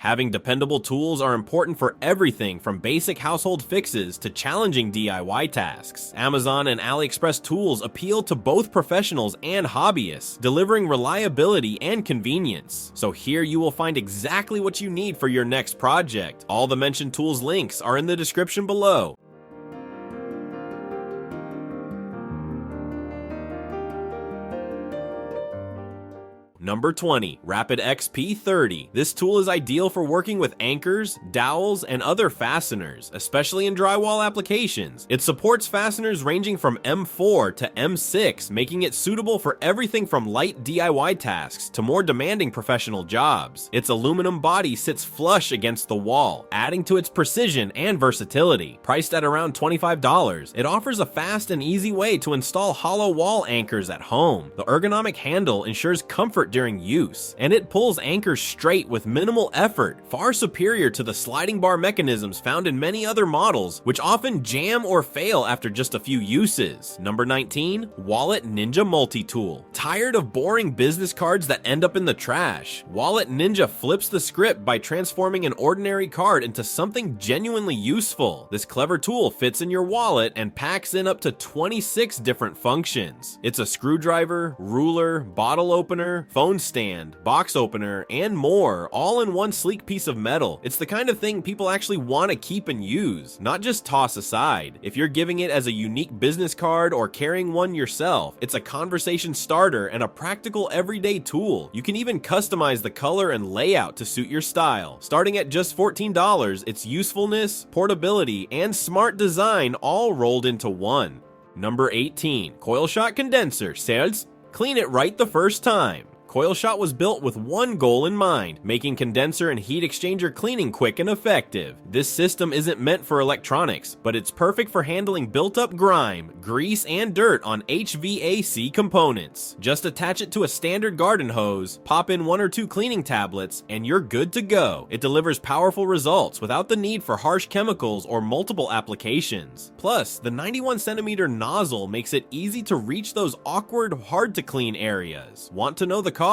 Having dependable tools are important for everything from basic household fixes to challenging DIY tasks. Amazon and AliExpress tools appeal to both professionals and hobbyists, delivering reliability and convenience. So here you will find exactly what you need for your next project. All the mentioned tools links are in the description below. Number 20. Rapid XP30. This tool is ideal for working with anchors, dowels, and other fasteners, especially in drywall applications. It supports fasteners ranging from M4 to M6, making it suitable for everything from light DIY tasks to more demanding professional jobs. Its aluminum body sits flush against the wall, adding to its precision and versatility. Priced at around $25, it offers a fast and easy way to install hollow wall anchors at home. The ergonomic handle ensures comfort during use, and it pulls anchors straight with minimal effort, far superior to the sliding bar mechanisms found in many other models, which often jam or fail after just a few uses. Number 19. Wallet Ninja Multitool. Tired of boring business cards that end up in the trash? Wallet Ninja flips the script by transforming an ordinary card into something genuinely useful. This clever tool fits in your wallet and packs in up to 26 different functions. It's a screwdriver, ruler, bottle opener, phone stand, box opener, and more, all in one sleek piece of metal. It's the kind of thing people actually want to keep and use, not just toss aside. If you're giving it as a unique business card or carrying one yourself, it's a conversation starter and a practical everyday tool. You can even customize the color and layout to suit your style. Starting at just $14, its usefulness, portability, and smart design all rolled into one. Number 18. CoilShot Condenser. Sales? Clean it right the first time. CoilShot was built with one goal in mind, making condenser and heat exchanger cleaning quick and effective. This system isn't meant for electronics, but it's perfect for handling built-up grime, grease, and dirt on HVAC components. Just attach it to a standard garden hose, pop in 1 or 2 cleaning tablets, and you're good to go. It delivers powerful results without the need for harsh chemicals or multiple applications. Plus, the 91cm nozzle makes it easy to reach those awkward, hard-to-clean areas. Want to know the cost?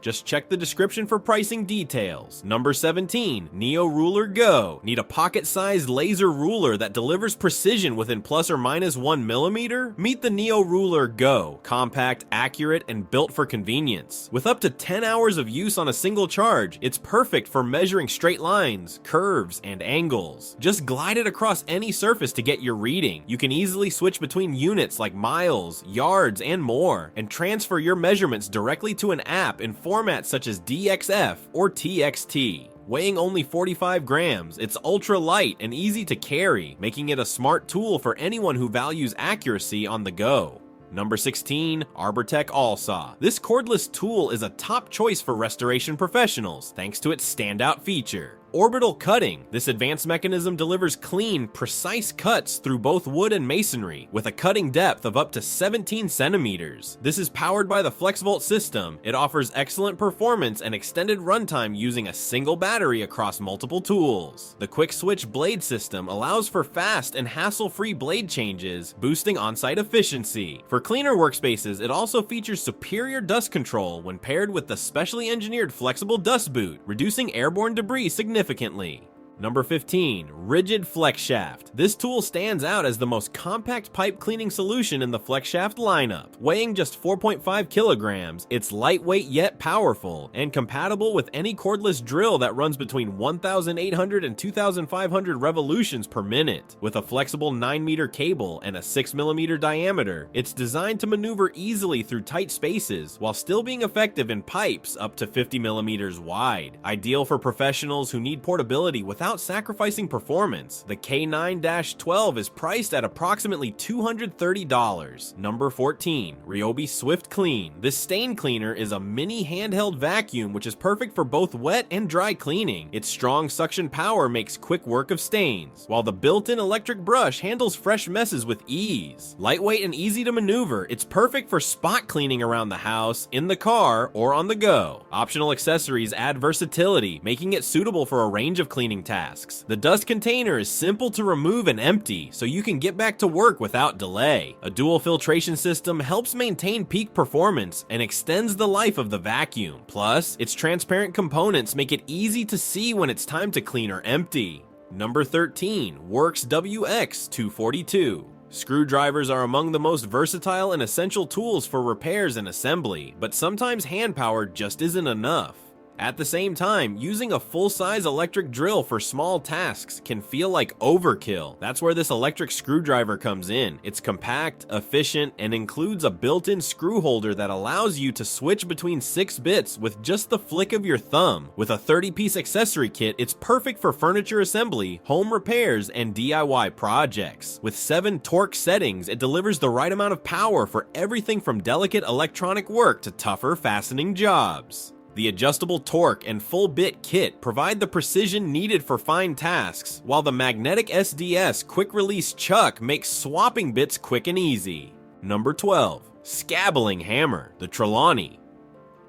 Just check the description for pricing details. Number 17. NeoRulerGO. Need a pocket-sized laser ruler that delivers precision within plus or minus 1 millimeter? Meet the NeoRulerGO. Compact, accurate, and built for convenience. With up to 10 hours of use on a single charge, it's perfect for measuring straight lines, curves, and angles. Just glide it across any surface to get your reading. You can easily switch between units like miles, yards, and more, and transfer your measurements directly to an app in formats such as DXF or TXT. Weighing only 45 grams, it's ultra light and easy to carry, making it a smart tool for anyone who values accuracy on the go. Number 16. Arbortech ALLSAW. This cordless tool is a top choice for restoration professionals thanks to its standout feature. Orbital cutting. This advanced mechanism delivers clean, precise cuts through both wood and masonry, with a cutting depth of up to 17 centimeters. This is powered by the FlexVolt system. It offers excellent performance and extended runtime using a single battery across multiple tools. The quick switch blade system allows for fast and hassle-free blade changes, boosting on-site efficiency. For cleaner workspaces, it also features superior dust control when paired with the specially engineered flexible dust boot, reducing airborne debris significantly. Number 15. Ridgid FlexShaft. This tool stands out as the most compact pipe cleaning solution in the FlexShaft lineup. Weighing just 4.5 kilograms, it's lightweight yet powerful, and compatible with any cordless drill that runs between 1,800 and 2,500 revolutions per minute. With a flexible 9-meter cable and a 6mm diameter, it's designed to maneuver easily through tight spaces while still being effective in pipes up to 50 millimeters wide. Ideal for professionals who need portability without sacrificing performance. The K9-12 is priced at approximately $230. Number 14. Ryobi Swift Clean. This stain cleaner is a mini handheld vacuum which is perfect for both wet and dry cleaning. Its strong suction power makes quick work of stains, while the built-in electric brush handles fresh messes with ease. Lightweight and easy to maneuver, it's perfect for spot cleaning around the house, in the car, or on the go. Optional accessories add versatility, making it suitable for a range of cleaning tasks. tasks. The dust container is simple to remove and empty, so you can get back to work without delay. A dual filtration system helps maintain peak performance and extends the life of the vacuum. Plus, its transparent components make it easy to see when it's time to clean or empty. Number 13. Worx WX242. Screwdrivers are among the most versatile and essential tools for repairs and assembly, but sometimes hand power just isn't enough. At the same time, using a full-size electric drill for small tasks can feel like overkill. That's where this electric screwdriver comes in. It's compact, efficient, and includes a built-in screw holder that allows you to switch between 6 bits with just the flick of your thumb. With a 30-piece accessory kit, it's perfect for furniture assembly, home repairs, and DIY projects. With 7 torque settings, it delivers the right amount of power for everything from delicate electronic work to tougher fastening jobs. The adjustable torque and full bit kit provide the precision needed for fine tasks, while the magnetic SDS quick release chuck makes swapping bits quick and easy. Number 12. Scabbling Hammer, the Trelawney.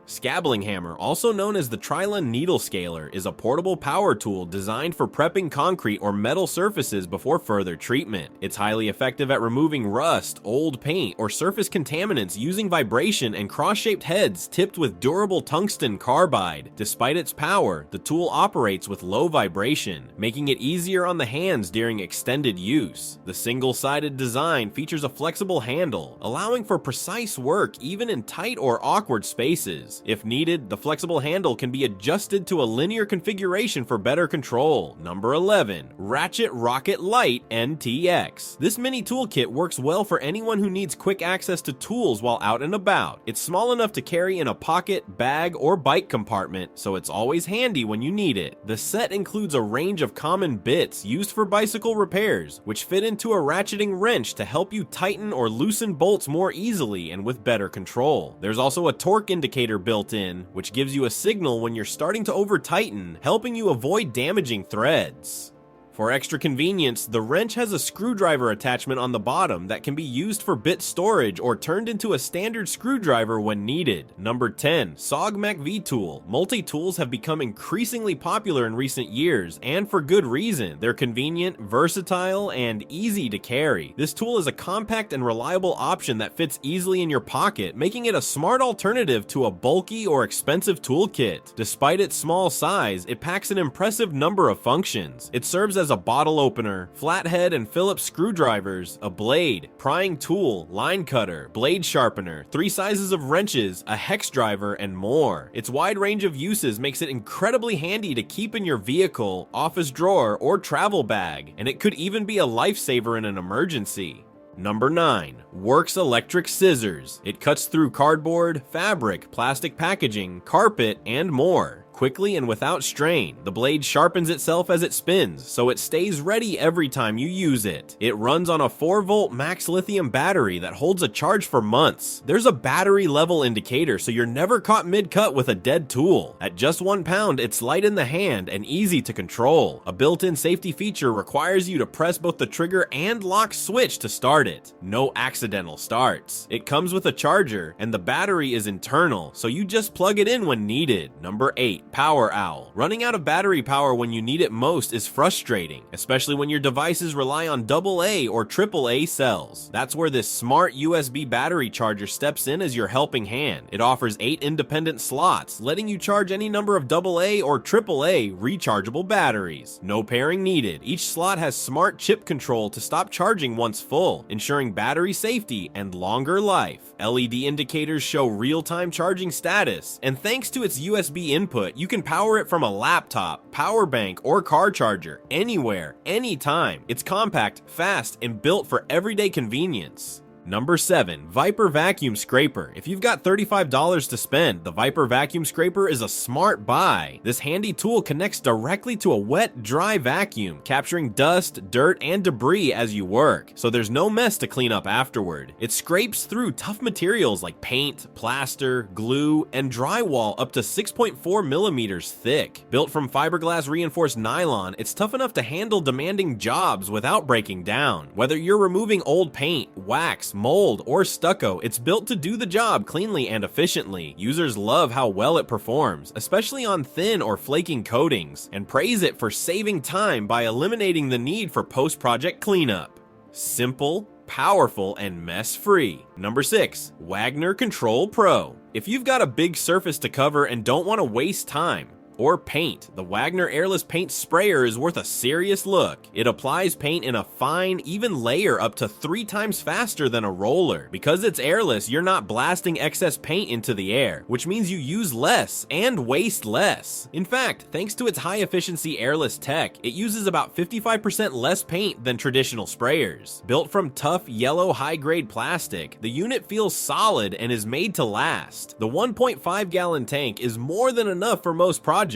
Scabbling Hammer, also known as the Trilon Needle Scaler, is a portable power tool designed for prepping concrete or metal surfaces before further treatment. It's highly effective at removing rust, old paint, or surface contaminants using vibration and cross-shaped heads tipped with durable tungsten carbide. Despite its power, the tool operates with low vibration, making it easier on the hands during extended use. The single-sided design features a flexible handle, allowing for precise work even in tight or awkward spaces. If needed, the flexible handle can be adjusted to a linear configuration for better control. Number 11. Ratchet Rocket Lite NTX. This mini toolkit works well for anyone who needs quick access to tools while out and about. It's small enough to carry in a pocket, bag, or bike compartment, so it's always handy when you need it. The set includes a range of common bits used for bicycle repairs, which fit into a ratcheting wrench to help you tighten or loosen bolts more easily and with better control. There's also a torque indicator built in, which gives you a signal when you're starting to over-tighten, helping you avoid damaging threads. For extra convenience, the wrench has a screwdriver attachment on the bottom that can be used for bit storage or turned into a standard screwdriver when needed. Number 10. SOG MacV Tool. Multi-tools have become increasingly popular in recent years, and for good reason. They're convenient, versatile, and easy to carry. This tool is a compact and reliable option that fits easily in your pocket, making it a smart alternative to a bulky or expensive toolkit. Despite its small size, it packs an impressive number of functions. It serves as a bottle opener, flathead and Phillips screwdrivers, a blade, prying tool, line cutter, blade sharpener, 3 sizes of wrenches, a hex driver, and more. Its wide range of uses makes it incredibly handy to keep in your vehicle, office drawer, or travel bag, and it could even be a lifesaver in an emergency. Number 9. Worx Electric Scissors. It cuts through cardboard, fabric, plastic packaging, carpet, and more. Quickly and without strain, the blade sharpens itself as it spins, so it stays ready every time you use it. It runs on a 4-volt max lithium battery that holds a charge for months. There's a battery level indicator, so you're never caught mid-cut with a dead tool. At just 1 pound, it's light in the hand and easy to control. A built-in safety feature requires you to press both the trigger and lock switch to start it. No accidental starts. It comes with a charger, and the battery is internal, so you just plug it in when needed. Number 8. Power Owl. Running out of battery power when you need it most is frustrating, especially when your devices rely on AA or AAA cells. That's where this smart USB battery charger steps in as your helping hand. It offers 8 independent slots, letting you charge any number of AA or AAA rechargeable batteries. No pairing needed. Each slot has smart chip control to stop charging once full, ensuring battery safety and longer life. LED indicators show real-time charging status, and thanks to its USB input, you can power it from a laptop, power bank, or car charger, anywhere, anytime. It's compact, fast, and built for everyday convenience. Number 7. Viper Vacuum Scraper. If you've got $35 to spend, the Viper Vacuum Scraper is a smart buy. This handy tool connects directly to a wet, dry vacuum, capturing dust, dirt, and debris as you work, so there's no mess to clean up afterward. It scrapes through tough materials like paint, plaster, glue, and drywall up to 6.4 millimeters thick. Built from fiberglass reinforced nylon, it's tough enough to handle demanding jobs without breaking down. Whether you're removing old paint, wax, mold, or stucco, it's built to do the job cleanly and efficiently. Users love how well it performs, especially on thin or flaking coatings, and praise it for saving time by eliminating the need for post-project cleanup. Simple, powerful, and mess-free. Number 6. Wagner Control Pro. If you've got a big surface to cover and don't want to waste time or paint, the Wagner Airless Paint Sprayer is worth a serious look. It applies paint in a fine, even layer up to 3 times faster than a roller. Because it's airless, you're not blasting excess paint into the air, which means you use less and waste less. In fact, thanks to its high-efficiency airless tech, it uses about 55% less paint than traditional sprayers. Built from tough, yellow, high-grade plastic, the unit feels solid and is made to last. The 1.5-gallon tank is more than enough for most projects,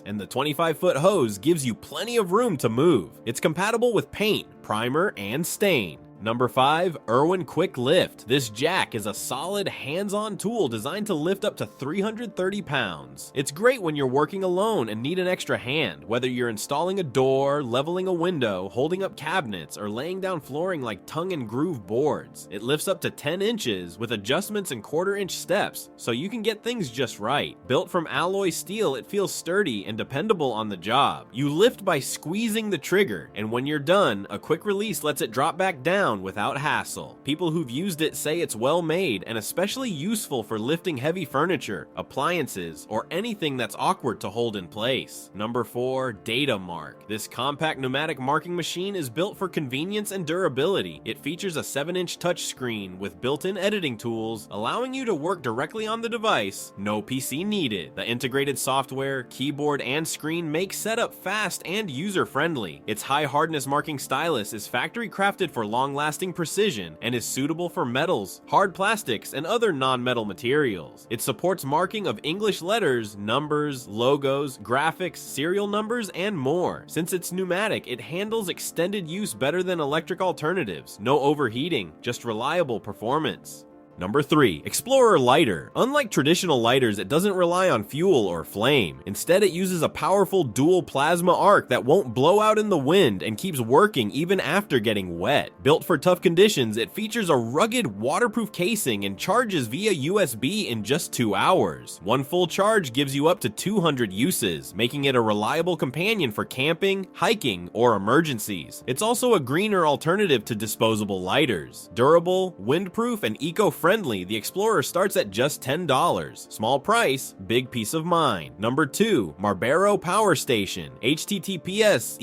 and the 25-foot hose gives you plenty of room to move. It's compatible with paint, primer, and stain. Number 5. IRWIN Quick-Lift. This jack is a solid, hands-on tool designed to lift up to 330 pounds. It's great when you're working alone and need an extra hand, whether you're installing a door, leveling a window, holding up cabinets, or laying down flooring like tongue and groove boards. It lifts up to 10 inches with adjustments and quarter-inch steps, so you can get things just right. Built from alloy steel, it feels sturdy and dependable on the job. You lift by squeezing the trigger, and when you're done, a quick release lets it drop back down without hassle. People who've used it say it's well made and especially useful for lifting heavy furniture, appliances, or anything that's awkward to hold in place. Number 4. Data Mark. This compact pneumatic marking machine is built for convenience and durability. It features a 7-inch touchscreen with built-in editing tools, allowing you to work directly on the device, no PC needed. The integrated software, keyboard, and screen make setup fast and user-friendly. Its high-hardness marking stylus is factory crafted for long-lasting precision and is suitable for metals, hard plastics, and other non-metal materials. It supports marking of English letters, numbers, logos, graphics, serial numbers, and more. Since it's pneumatic, it handles extended use better than electric alternatives. No overheating, just reliable performance. Number 3. Explorer Lighter. Unlike traditional lighters, it doesn't rely on fuel or flame. Instead, it uses a powerful dual plasma arc that won't blow out in the wind and keeps working even after getting wet. Built for tough conditions, it features a rugged, waterproof casing and charges via USB in just 2 hours. One full charge gives you up to 200 uses, making it a reliable companion for camping, hiking, or emergencies. It's also a greener alternative to disposable lighters. Durable, windproof, and eco-friendly, the Explorer starts at just $10. Small price, big peace of mind. Number 2. Marbero Power Station. https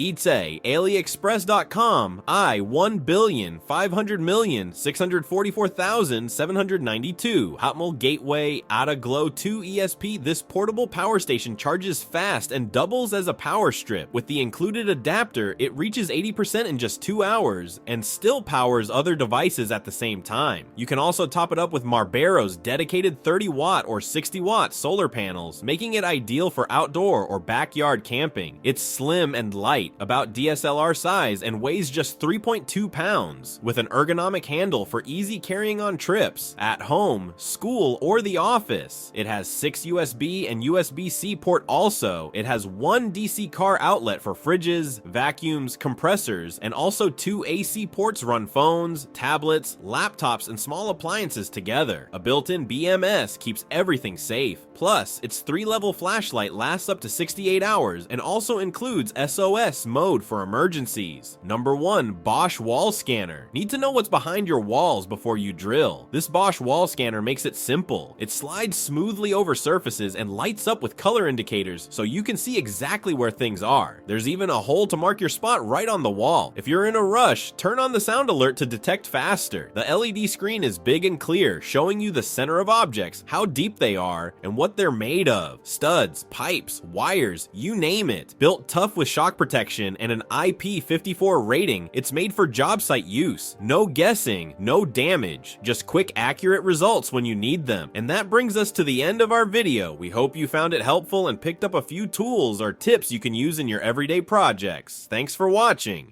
AliExpress.com I1,500,644,792 Hotmel Gateway ATA Glow 2 ESP. This portable power station charges fast and doubles as a power strip. With the included adapter, it reaches 80% in just 2 hours and still powers other devices at the same time. You can also top it up with Marbero's dedicated 30-watt or 60-watt solar panels, making it ideal for outdoor or backyard camping. It's slim and light, about DSLR size, and weighs just 3.2 pounds, with an ergonomic handle for easy carrying on trips, at home, school, or the office. It has 6 USB and USB-C port also. It has 1 DC car outlet for fridges, vacuums, compressors, and also 2 AC ports run phones, tablets, laptops, and small appliances together. A built-in BMS keeps everything safe. Plus, its 3-level flashlight lasts up to 68 hours and also includes SOS mode for emergencies. Number 1. Bosch Wall Scanner. Need to know what's behind your walls before you drill. This Bosch wall scanner makes it simple. It slides smoothly over surfaces and lights up with color indicators so you can see exactly where things are. There's even a hole to mark your spot right on the wall. If you're in a rush, turn on the sound alert to detect faster. The LED screen is big and clear, showing you the center of objects, how deep they are, and what they're made of. Studs, pipes, wires, you name it. Built tough with shock protection and an IP54 rating, it's made for job site use. No guessing, no damage, just quick, accurate results when you need them. And that brings us to the end of our video. We hope you found it helpful and picked up a few tools or tips you can use in your everyday projects. Thanks for watching.